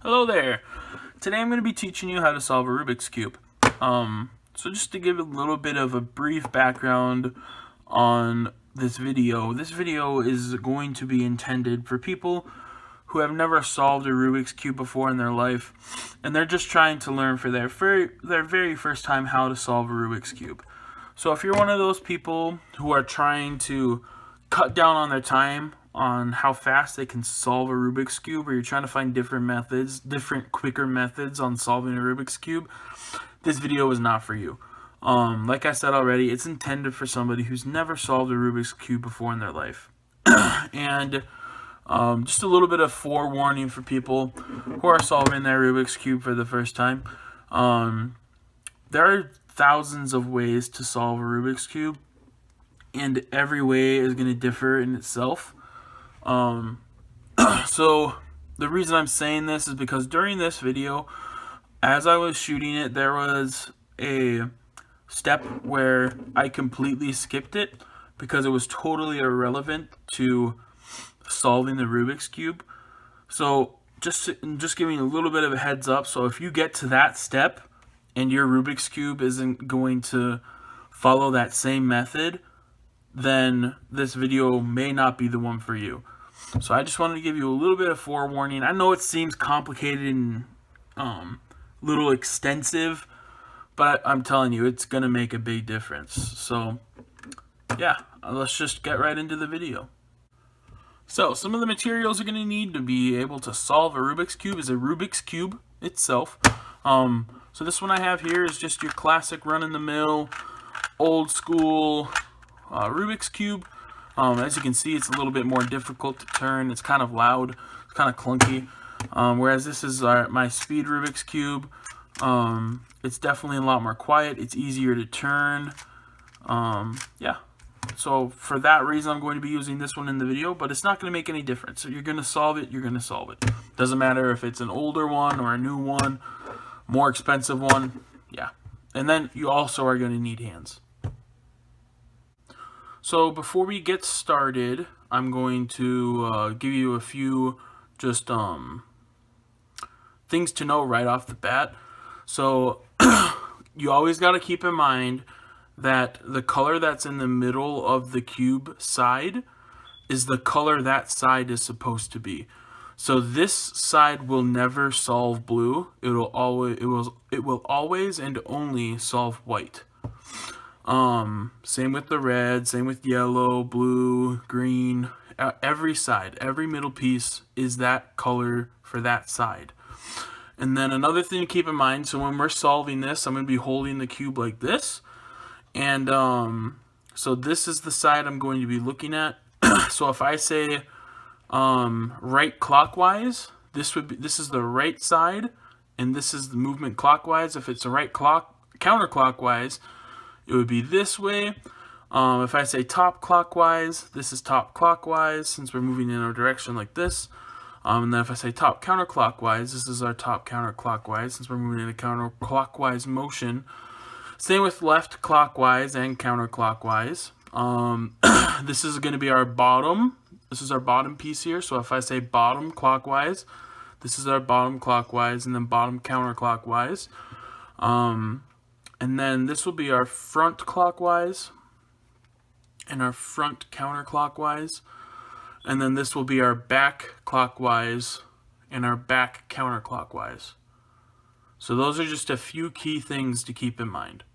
Hello there. Today I'm going to be teaching you how to solve a Rubik's Cube. So just to give a little bit of a brief background on this video is going to be intended for people who have never solved a Rubik's Cube before in their life, and they're just trying to learn for their very first time how to solve a Rubik's Cube. So if you're one of those people who are trying to cut down on their time on how fast they can solve a Rubik's Cube, or you're trying to find quicker methods on solving a Rubik's Cube, this video is not for you. Like I said already, it's intended for somebody who's never solved a Rubik's Cube before in their life. And just a little bit of forewarning for people who are solving their Rubik's Cube for the first time. There are thousands of ways to solve a Rubik's Cube, and every way is going to differ in itself. So the reason I'm saying this is because during this video, as I was shooting it, there was a step where I completely skipped it because it was totally irrelevant to solving the Rubik's Cube. So just giving you a little bit of a heads up. So if you get to that step and your Rubik's Cube isn't going to follow that same method, then this video may not be the one for you. So I just wanted to give you a little bit of forewarning. I know it seems complicated and little extensive, but I'm telling you, it's going to make a big difference. So yeah, let's just get right into the video. So some of the materials you're going to need to be able to solve a Rubik's Cube is a Rubik's Cube itself. So this one I have here is just your classic run-in-the-mill, old school Rubik's Cube. As you can see, it's a little bit more difficult to turn. It's kind of loud, it's kind of clunky. Whereas this is my speed Rubik's Cube. It's definitely a lot more quiet. It's easier to turn. Yeah. So for that reason, I'm going to be using this one in the video, but it's not going to make any difference. So you're going to solve it, you're going to solve it. Doesn't matter if it's an older one or a new one, more expensive one. Yeah. And then you also are going to need hands. So before we get started, I'm going to give you a few just things to know right off the bat. So you always got to keep in mind that the color that's in the middle of the cube side is the color that side is supposed to be. So this side will never solve blue. It will always and only solve white. Same with the red, same with yellow, blue, green. Every side, every middle piece is that color for that side. And then another thing to keep in mind, so when we're solving this, I'm going to be holding the cube like this. And so this is the side I'm going to be looking at. So if I say right clockwise, this is the right side, and this is the movement clockwise. If it's the right counterclockwise, it would be this way. If I say top clockwise, this is top clockwise, since we're moving in a direction like this. And then if I say top counterclockwise, this is our top counterclockwise, since we're moving in a counterclockwise motion. Same with left clockwise and counterclockwise. This is going to be our bottom. This is our bottom piece here. So if I say bottom clockwise, this is our bottom clockwise, and then bottom counterclockwise. And then this will be our front clockwise and our front counterclockwise. And then this will be our back clockwise and our back counterclockwise. So those are just a few key things to keep in mind.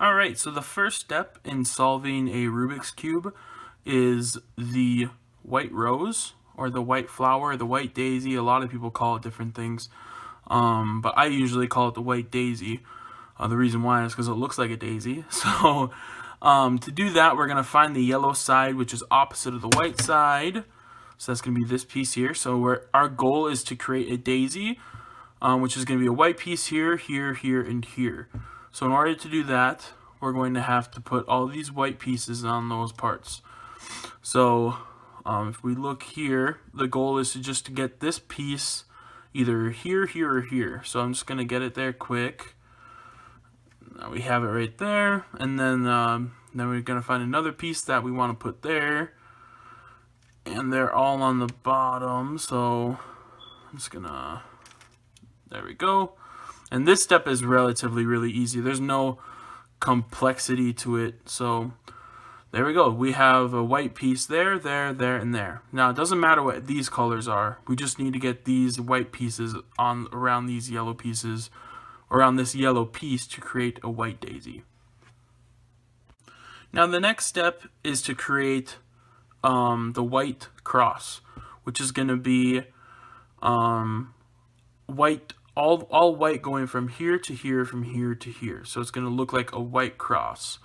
Alright, so the first step in solving a Rubik's Cube is the white rose, or the white flower, the white daisy. A lot of people call it different things. But I usually call it the white daisy. The reason why is because it looks like a daisy. So to do that, we're going to find the yellow side, which is opposite of the white side. So that's going to be this piece here. So our goal is to create a daisy, which is going to be a white piece here, here, here, and here. So in order to do that, we're going to have to put all these white pieces on those parts. So if we look here, the goal is to get this piece either here, here, or here. So I'm just going to get it there quick. Now we have it right there. And then we're going to find another piece that we want to put there. And they're all on the bottom. So I'm just gonna, there we go. And this step is really easy. There's no complexity to it. So there we go. We have a white piece there, there, and there. Now it doesn't matter what these colors are. We just need to get these white pieces on around these yellow pieces, around this yellow piece to create a white daisy. Now the next step is to create the white cross, which is going to be white, all white going from here to here, from here to here. So it's going to look like a white cross.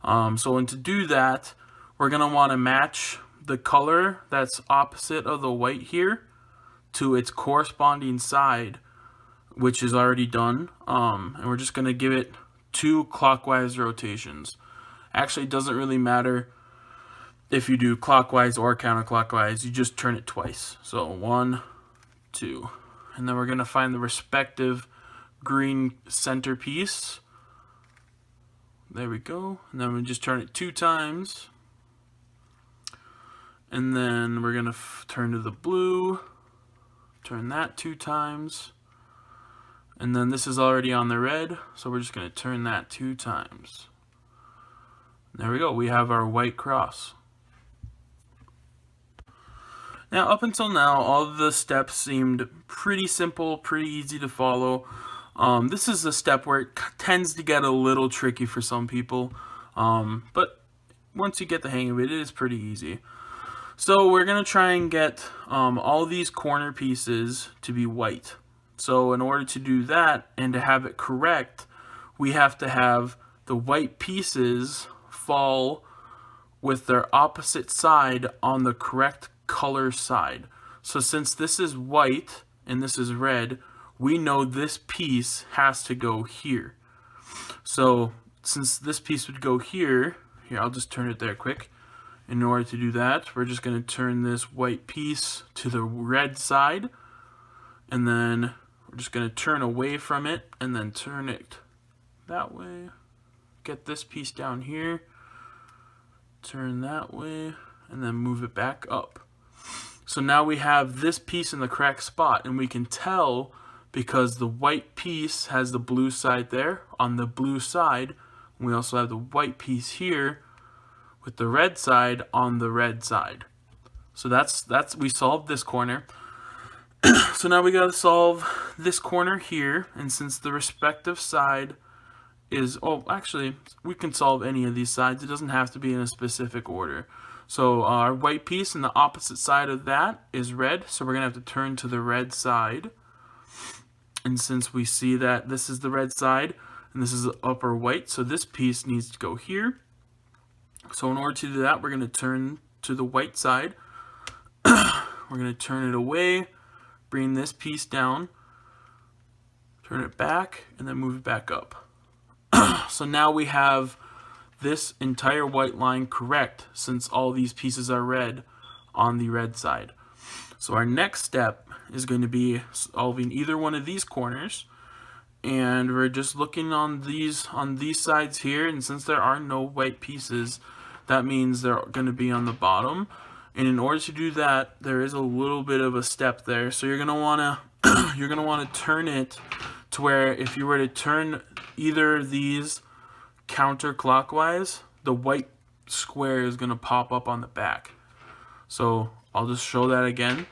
So to do that, we're going to want to match the color that's opposite of the white here to its corresponding side, which is already done. And we're just going to give it 2 clockwise rotations. Actually, it doesn't really matter if you do clockwise or counterclockwise. You just turn it twice. So 1, 2. And then we're going to find the respective green centerpiece. There we go. And then we just turn it 2 times. And then we're going to turn to the blue. Turn that 2 times. And then this is already on the red, so we're just going to turn that 2 times. There we go. We have our white cross. Now, up until now, all of the steps seemed pretty simple, pretty easy to follow. This is a step where it tends to get a little tricky for some people, but once you get the hang of it, it is pretty easy. So we're going to try and get all these corner pieces to be white. So in order to do that and to have it correct, we have to have the white pieces fall with their opposite side on the correct color side. So since this is white and this is red, we know this piece has to go here. So since this piece would go here, I'll just turn it there quick. In order to do that, we're just going to turn this white piece to the red side, and then we're just going to turn away from it and then turn it that way. Get this piece down here, turn that way, and then move it back up. So now we have this piece in the correct spot, and we can tell because the white piece has the blue side there on the blue side. We also have the white piece here with the red side on the red side. So that's we solved this corner. So now we got to solve this corner here, and since the respective side is, oh, actually, we can solve any of these sides. It doesn't have to be in a specific order. So our white piece and the opposite side of that is red, so we're going to have to turn to the red side. And since we see that this is the red side and this is the upper white, so this piece needs to go here. So in order to do that, we're going to turn to the white side. We're going to turn it away, bring this piece down, turn it back, and then move it back up. So now we have this entire white line correct since all these pieces are red on the red side. So our next step is going to be solving either one of these corners, and we're just looking on these sides here, and since there are no white pieces, that means they're going to be on the bottom. And in order to do that, there is a little bit of a step there. So you're going to want to turn it to where if you were to turn either of these counterclockwise, the white square is going to pop up on the back. So I'll just show that again.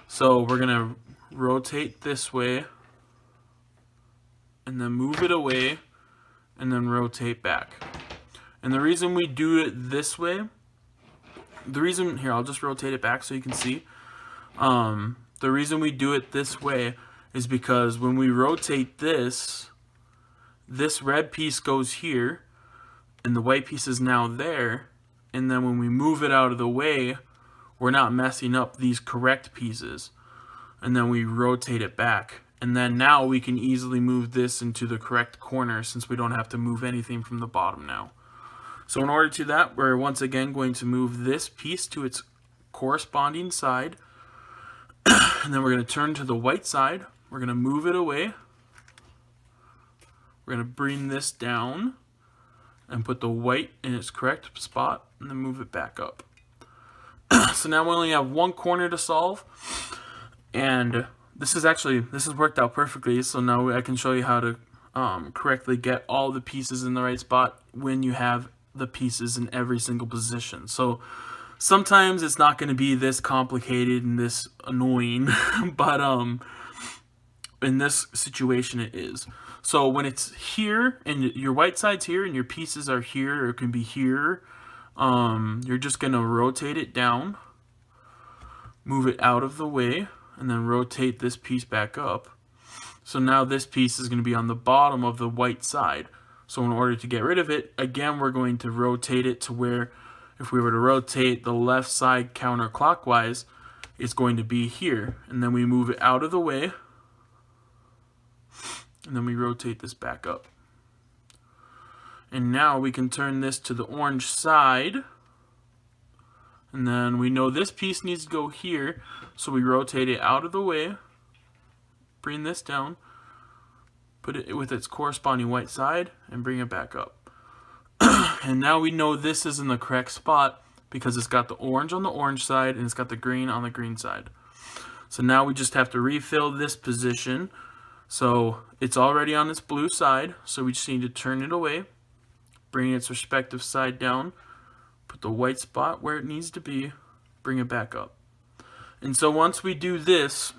So we're going to rotate this way and then move it away and then rotate back. And the reason we do it this way, here, I'll just rotate it back so you can see. The reason we do it this way is because when we rotate this red piece goes here and the white piece is now there, and then when we move it out of the way, we're not messing up these correct pieces. And then we rotate it back. And then now we can easily move this into the correct corner since we don't have to move anything from the bottom now. So in order to that, we're once again going to move this piece to its corresponding side. And then we're going to turn to the white side. We're going to move it away. We're going to bring this down and put the white in its correct spot and then move it back up. So now we only have one corner to solve, and this has worked out perfectly. So now I can show you how to correctly get all the pieces in the right spot when you have the pieces in every single position. So sometimes it's not going to be this complicated and this annoying, but in this situation it is. So when it's here and your white side's here and your pieces are here, or it can be here, you're just going to rotate it down, move it out of the way, and then rotate this piece back up. So now this piece is going to be on the bottom of the white side. So in order to get rid of it, again, we're going to rotate it to where, if we were to rotate the left side counterclockwise, it's going to be here. And then we move it out of the way, and then we rotate this back up. And now we can turn this to the orange side. And then we know this piece needs to go here, so we rotate it out of the way, bring this down, put it with its corresponding white side, and bring it back up. And now we know this is in the correct spot because it's got the orange on the orange side and it's got the green on the green side. So now we just have to refill this position. So it's already on its blue side, so we just need to turn it away, bring its respective side down, put the white spot where it needs to be, bring it back up. And so once we do this,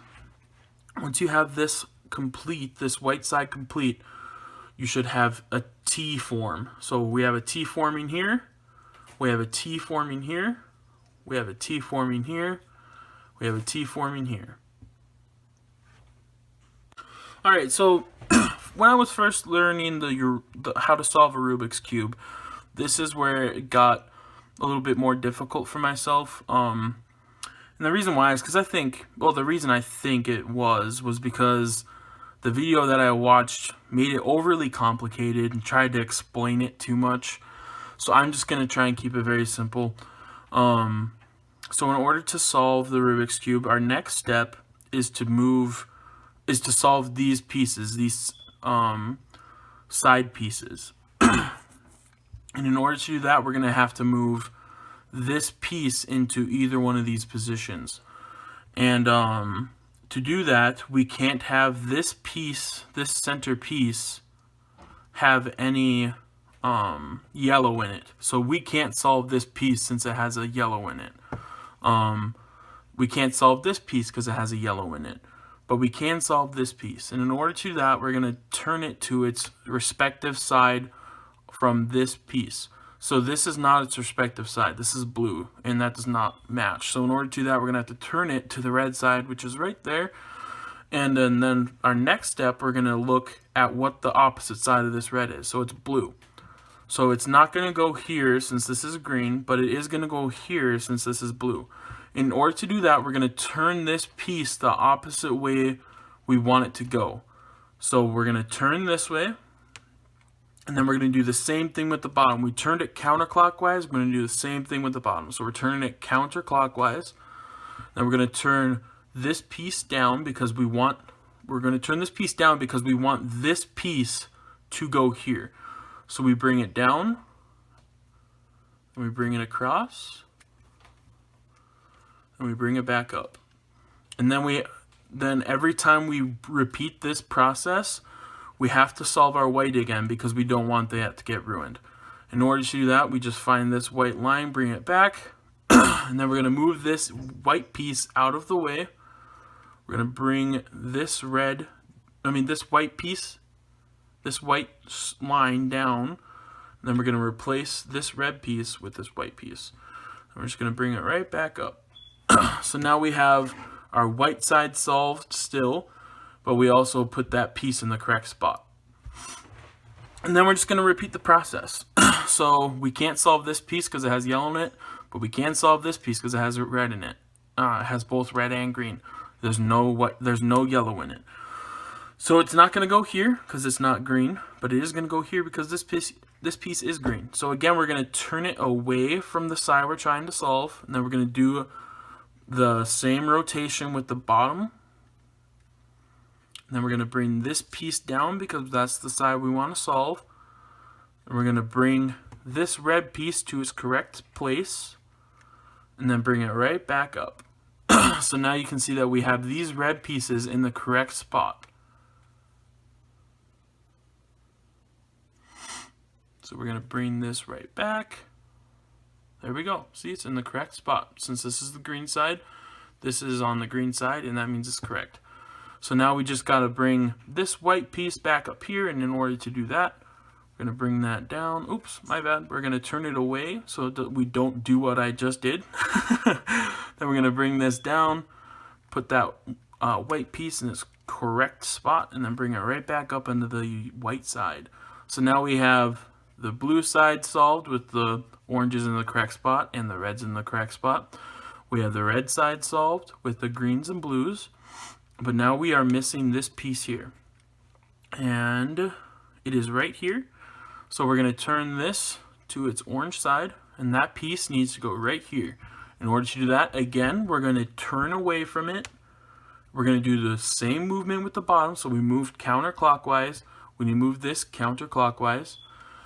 once you have this complete, this white side complete, you should have a T form. So we have a T forming here, we have a T forming here, we have a T forming here, we have a T forming here. Alright, so when I was first learning how to solve a Rubik's Cube, this is where it got a little bit more difficult for myself. And the reason why is because the reason I think it was because the video that I watched made it overly complicated and tried to explain it too much. So I'm just going to try and keep it very simple. So in order to solve the Rubik's Cube, our next step is to solve these pieces, these side pieces. And in order to do that, we're going to have to move this piece into either one of these positions. And to do that, we can't have this piece, this center piece, have any yellow in it. So we can't solve this piece since it has a yellow in it. We can't solve this piece because it has a yellow in it. But we can solve this piece. And in order to do that, we're going to turn it to its respective side from this piece. So this is not its respective side. This is blue, and that does not match. So in order to do that, we're going to have to turn it to the red side, which is right there. And then our next step, we're going to look at what the opposite side of this red is. So it's blue. So it's not going to go here since this is green, but it is going to go here since this is blue. In order to do that, we're going to turn this piece the opposite way we want it to go. So we're going to turn this way. And then we're going to do the same thing with the bottom. We turned it counterclockwise. We're going to do the same thing with the bottom. So we're turning it counterclockwise. Then we're going to turn this piece down because we're going to turn this piece down because we want this piece to go here. So we bring it down. And we bring it across. And we bring it back up. And then every time we repeat this process, we have to solve our white again because we don't want that to get ruined. In order to do that, we just find this white line, bring it back, and then we're going to move this white piece out of the way. We're going to bring this white piece, this white line down, and then we're going to replace this red piece with this white piece. And we're just going to bring it right back up. So now we have our white side solved still, but we also put that piece in the correct spot. And then we're just going to repeat the process. So we can't solve this piece because it has yellow in it, but we can solve this piece because it has red in it. It has both red and green. There's no yellow in it. So it's not going to go here because it's not green, but it is going to go here because this piece is green. So again, we're going to turn it away from the side we're trying to solve, and then we're going to do the same rotation with the bottom. And then we're going to bring this piece down because that's the side we want to solve. And we're going to bring this red piece to its correct place. And then bring it right back up. So now you can see that we have these red pieces in the correct spot. So we're going to bring this right back. There we go. See, it's in the correct spot. Since this is the green side, this is on the green side, and that means it's correct. So now we just got to bring this white piece back up here, and in order to do that, we're going to bring that down. Oops, my bad. We're going to turn it away so that we don't do what I just did. Then we're going to bring this down, put that white piece in its correct spot, and then bring it right back up into the white side. So now we have the blue side solved with the oranges in the correct spot and the reds in the correct spot. We have the red side solved with the greens and blues. But now we are missing this piece here. And it is right here. So we're going to turn this to its orange side, and that piece needs to go right here. In order to do that, again, we're going to turn away from it. We're going to do the same movement with the bottom. So we moved counterclockwise. We need to move this counterclockwise.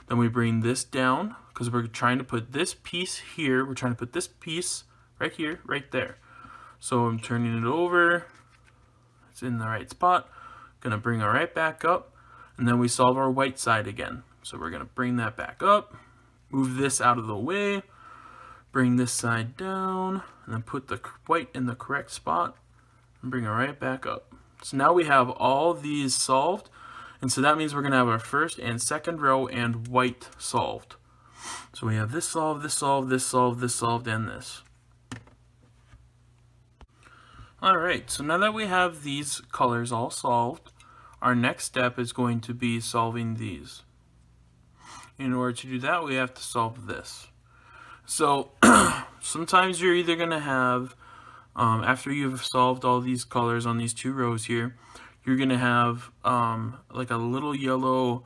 Then we bring this down because we're trying to put this piece here. We're trying to put this piece right here, right there. So I'm turning it over. It's in the right spot. Gonna bring it right back up. And then we solve our white side again. So we're gonna bring that back up. Move this out of the way. Bring this side down. And then put the white in the correct spot. And bring it right back up. So now we have all these solved. And so that means we're going to have our first and second row and white solved. So we have this solved, this solved, this solved, this solved, and this. Alright, so now that we have these colors all solved, our next step is going to be solving these. In order to do that, we have to solve this. So sometimes you're either going to have, after you've solved all these colors on these two rows here, you're going to have like a little yellow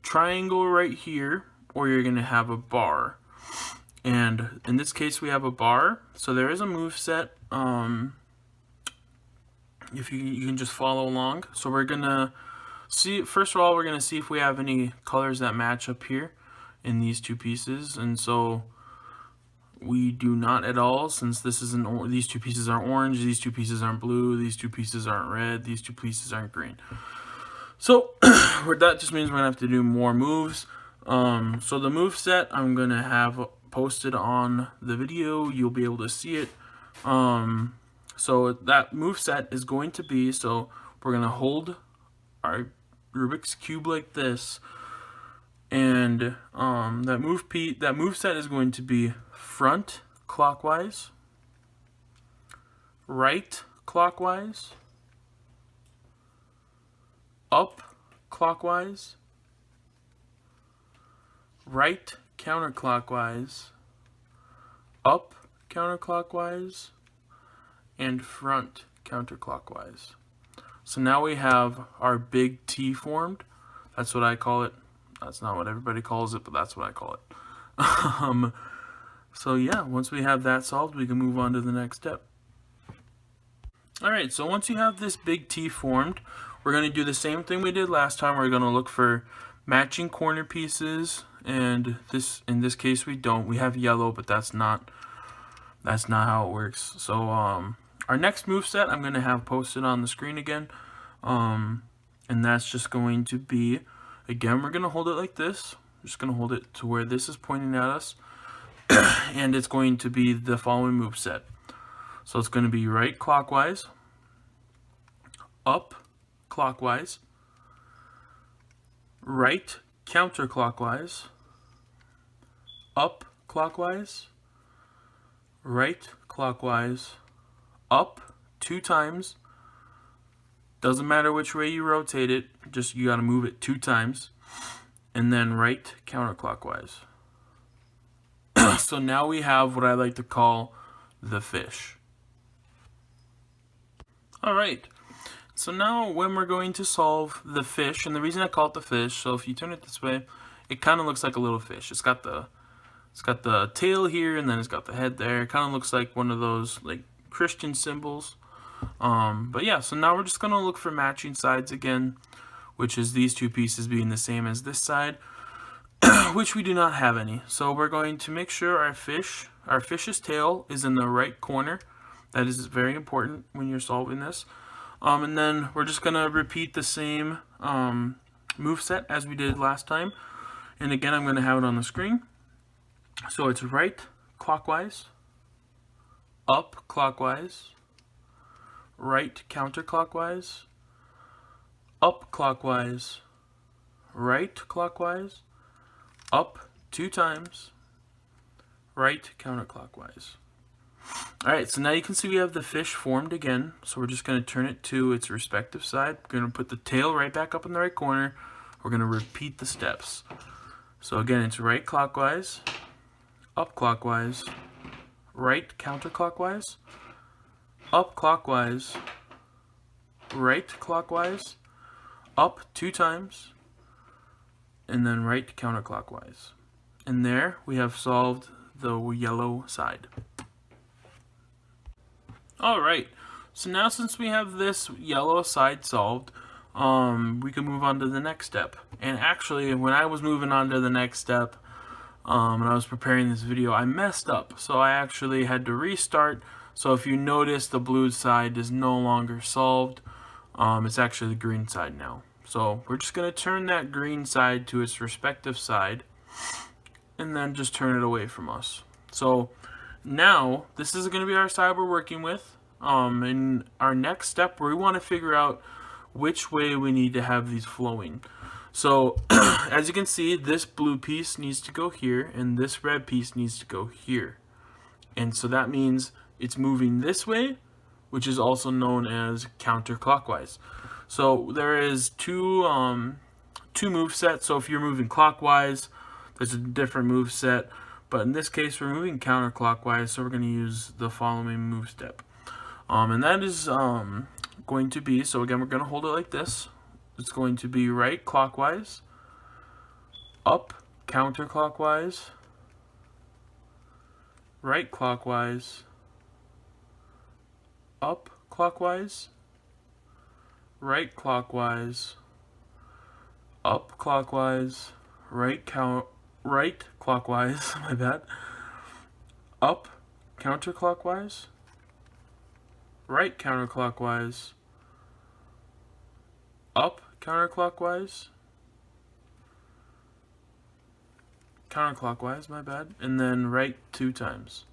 triangle right here, or you're going to have a bar. And in this case, we have a bar. So there is a move set. If you can just follow along. So we're going to see, first of all, we're going to see if we have any colors that match up here in these two pieces. And so we do not at all, since this is these two pieces aren't orange, these two pieces aren't blue, these two pieces aren't red, these two pieces aren't green. So that just means we're gonna have to do more moves. So the move set I'm gonna have posted on the video. You'll be able to see it. So that move set is going to be, so we're gonna hold our Rubik's Cube like this, and that move set is going to be front clockwise, right clockwise, up clockwise, right counterclockwise, up counterclockwise, and front counterclockwise. So now we have our big T formed. That's what I call it. That's not what everybody calls it, but that's what I call it. So yeah, once we have that solved, we can move on to the next step. Alright, so once you have this big T formed, we're going to do the same thing we did last time. We're going to look for matching corner pieces, and in this case we don't. We have yellow, but that's not how it works. So our next move set I'm going to have posted on the screen again, and that's just going to be, again, we're going to hold it like this. We're just going to hold it to where this is pointing at us. And it's going to be the following move set. So it's going to be right clockwise, up clockwise, right counterclockwise, up clockwise, right clockwise, up 2 times. Doesn't matter which way you rotate it, just you got to move it 2 times, and then right counterclockwise. So now we have what I like to call the fish. Alright, so now when we're going to solve the fish, and the reason I call it the fish, so if you turn it this way, it kind of looks like a little fish. It's got the tail here, and then it's got the head there. It kind of looks like one of those like Christian symbols. But yeah, so now we're just going to look for matching sides again, which is these two pieces being the same as this side. Which we do not have any. So we're going to make sure our fish's tail is in the right corner. That is very important when you're solving this. And then we're just going to repeat the same move set as we did last time. And again, I'm going to have it on the screen. So it's right clockwise, up clockwise, right counterclockwise, up clockwise, right clockwise, up 2 times, right counterclockwise. Alright, so now you can see we have the fish formed again. So we're just going to turn it to its respective side. We're going to put the tail right back up in the right corner. We're going to repeat the steps. So again, it's right clockwise, up clockwise, right counterclockwise, up clockwise, right clockwise, up 2 times, and then right counterclockwise. And there we have solved the yellow side. Alright, so now since we have this yellow side solved, we can move on to the next step. And actually, when I was moving on to the next step, and I was preparing this video, I messed up. So I actually had to restart. So if you notice, the blue side is no longer solved. It's actually the green side now. So we're just going to turn that green side to its respective side, and then just turn it away from us. So now this is going to be our side we're working with. In our next step, we want to figure out which way we need to have these flowing. So as you can see, this blue piece needs to go here, and this red piece needs to go here. And so that means it's moving this way, which is also known as counterclockwise. So there is two move sets. So if you're moving clockwise, there's a different move set. But in this case, we're moving counterclockwise, so we're going to use the following move step. And that is going to be, so again, we're going to hold it like this. It's going to be right clockwise, up counterclockwise, right clockwise, up clockwise, right clockwise, up clockwise, right clockwise, my bad, up counterclockwise, right counterclockwise, up counterclockwise, my bad, and then right 2 times.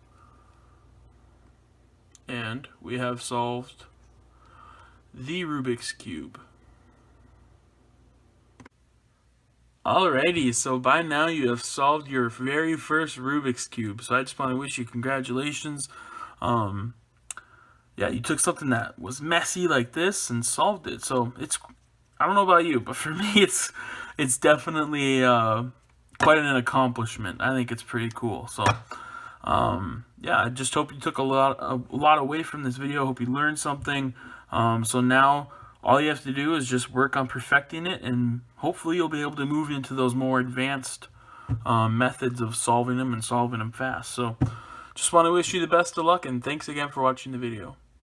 And we have solved the Rubik's Cube. Alrighty, so by now you have solved your very first Rubik's Cube. So I just want to wish you congratulations. Yeah, you took something that was messy like this and solved it. So it's, I don't know about you, but for me it's definitely quite an accomplishment. I think it's pretty cool. So yeah, I just hope you took a lot away from this video. Hope you learned something. So now all you have to do is just work on perfecting it, and hopefully you'll be able to move into those more advanced methods of solving them and solving them fast. So just want to wish you the best of luck, and thanks again for watching the video.